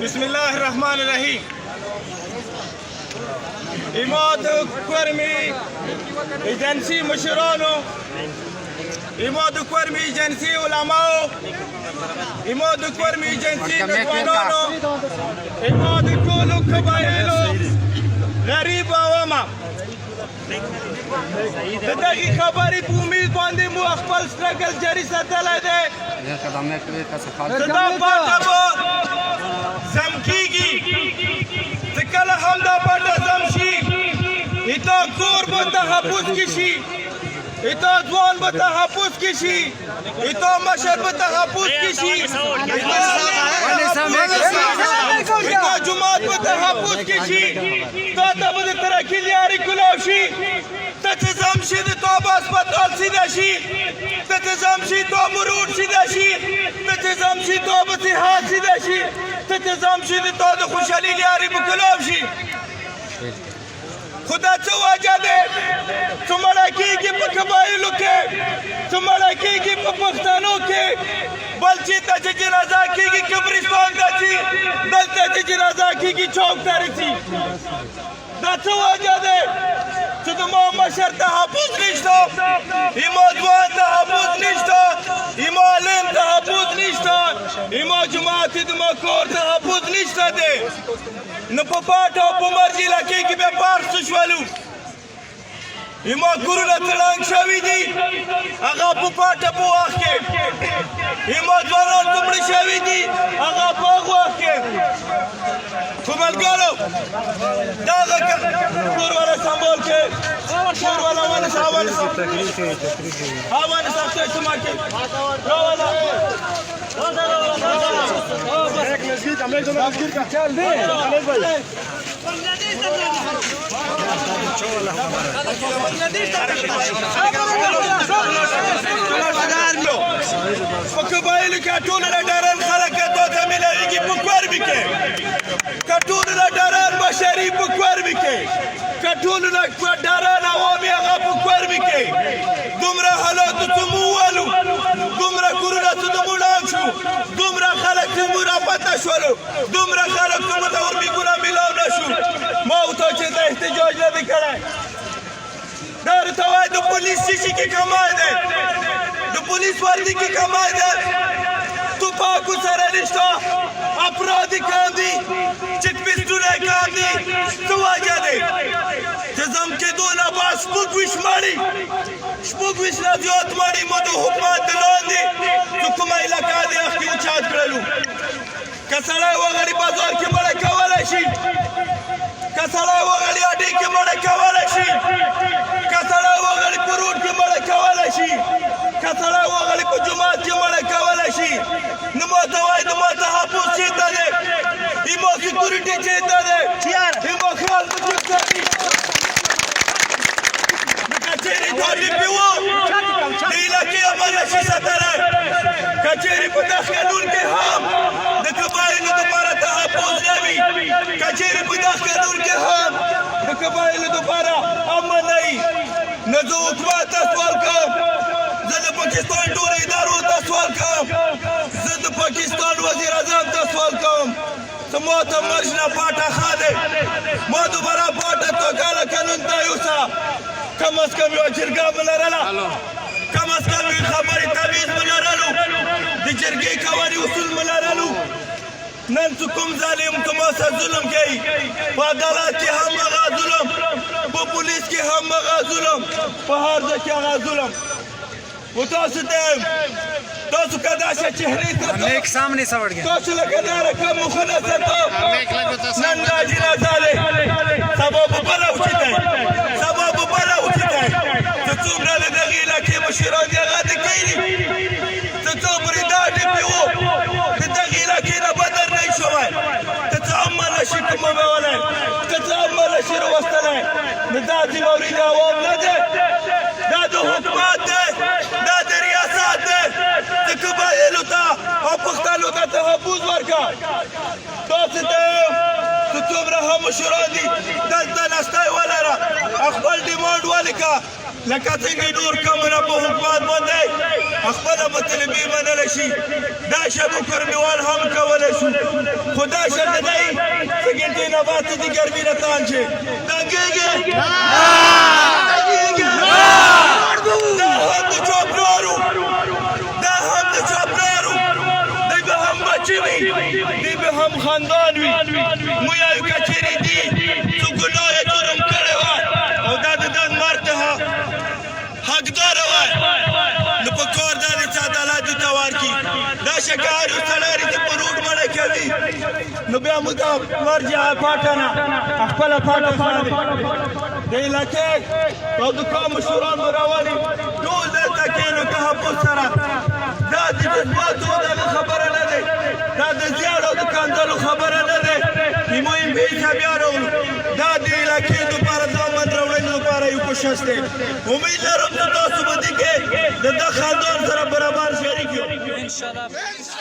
بسم الله الرحمن الرحیم. اماد کرمی ایجنسی مشرانو، اماد کرمی ایجنسی علماء، اماد کرمی ایجنسی نوجوانانو، اماد کولو قبایلو غریب عوامه د دغې خبرې په امید باندې مو خپل سټرګل جاري ساتلی دی. دا پاټه به زم کېږي، چې کله هم دا پاټه زم شي، اتا کور به تحفظ کې شي، اتا ځوان به تحفظ کې شي، اتا مشر به تحفظ کې شي، اتا جماعت به تحفظ کې شي، تا ته به د ترقي لارې کلاو شي. ته چې زم شي د تا به اسپتال سیده شي، ته چې زم شي تا به روډ سیده شي، ته چې زم شي تا به صحت سیده شي، ته چې زم شي د تا د خوشحالي لارې به کلاو شي. خو دا څه وجه دی چې مړه کېږي په قبایلو کې، چې مړه کېږي په پښتنو کې، بل چېرته چې جنازه کېږي قبرستان ته ځي، دلته چې جنازه کېږي چوک ته رسي. دا څه وجه دی چې زما مشر تحفظ نشته، اما ځوان تحفظ نشته، اما عالم تحفظ نشته، اما جماعت زما کور تحفظ نشته دی. نو په پاټه او په مرجي علاقې کې بیا پارک څه شولو؟ اما کورونه تړنګ شوي دي، هغه په پاټه په وخت کې، اما ځوانان دومره شوي دي هغه په هغه وخت کې. خو ملګرو دغه کور والا سمبول کې کور والا ونیسه، ونیسه ونیسه استعمال کې راوله एक नजदीक हमें जो नजदीक का चल दे अनिल भाई په قبایلو کې ټول ډارن خلک ته ملایږي په کوربي کې، ټول ډارن بشري په کوربي کې، ټول ډارن عوامي هغه په کوربي کې. دومره حالاتو ته مو وویلو، دومره کورونه ته مو ړنګ شو، دومره خلک ته مو راپته شولو، دومره خلک ته مو ته وربیګونه میلاو نه شو. ما ورته چې زه احتجاج نه دی کړی. دا ورته وایي د پولیس شیشې کې کمای دی، د پولیس وردي کې کمای دی، توپاکو سره نشته، افراد کم دي، چک پسټونه کم دي. څه وجه دی چې زم کېدو نه بعد شپږ ویشت مړي، شپږ ویشت نه زیات مړي مو د حکومت د لاندې چې کومه علاقه دی هغې اوچات کړلو. که سړی وغړي بازار کې مړی کولی شي، که سړی وغړي اډې کې مړی کولی شي، که سړی وغړي په روډ کې مړی کولی شي، که سړی وغړي په جومات کې مړی کولی شي. نو ما ته وایي د ما تحفظ چېرته دی؟ ایما سکیورټي چېرته دی؟ ایما خیال په چېرته دي؟ که چېرې طالب وي و د علاقې امن نشي ساتلی، که چېرې په دغه قانون کې هم د قبایلو دپاره تحفظ نه وي، که چېرې په دغه قانون کې هم د قبایلو دپاره امن نه وي، نو زه حکومت ته سوال کوم، زه د پاکستان ټولو ادارو ته سوال کوم، زه د پاکستان وزیر اعظم ته سوال کوم چې ما ته مرج نه پاټه ښه دی، ما دوباره پاټه څو کاله قانون ته یوسه، کم از کم یوه جرګه به لرله، کم از کم یوې خبرې تمیز به لرلو، د جرګې قواني اصول به لرلو. نن چې کوم ظالم که ما سره ظلم کوي، په عدالت کې هم هغه ظلم، په پولیس کې هم هغه ظلم، په هر ځای کې هغه ظلم. و تاسو ته تاسو که داسې چهرې ته تاسو لکه دا رقم مخونه ساتو، نن دا جنازه دی، سبا به بله اوچیتی، سبا به بله اوچیتی. چې څومره د دغې علاقې مشران دي هغه دې کوي، چې څو بریدان دې پرې و د دغې علاقې نه بدر نه یې شوی، که څه امن نشي کومولی، که څه امن نشي راوستلی. نو دا ذمهوري د عوام نه دی، دا د حکومت دی، دا د ریاست دی، د قبایلو ته او پښتنو ته تحفظ ورکړه. تاسو ته چې څومره هم مشران دي دلته نستی ولره، خپل ډیمانډ ولیکه، لکه څنګه نور کمونه په حکومت باندې خپله مطلبې منلی شي، دا شبو کرمیوال هم کولی شو. خدا شرط نہیں سگنٹی نباتی دی گرمی نتان چھے تنگے گے دا ہم دو چوپرارو دی به هم بچی وی دی به هم خاندان وی مویایو کچری دی تو گناه جرم کرے وای او دا دن مرته ها حقدار وای نو په کور دا د عدالت توار کی دا شکارو سلاری ته پروت مړ کوي نو بیا موږ ورجا پټانا خپل پټا باندې د علاقې او د قوم مشوران راوالي ټول دلته کېنو که په سره دا د جذباتو د خبره نه ده دا د زیارو د کاندلو خبره نه ده مهم به بیا راوړو دا د علاقې لپاره د امن راوړلو لپاره یو کوشش دی امید لرم چې تاسو به دې کې د خاندان سره برابر شریک یو ان شاء الله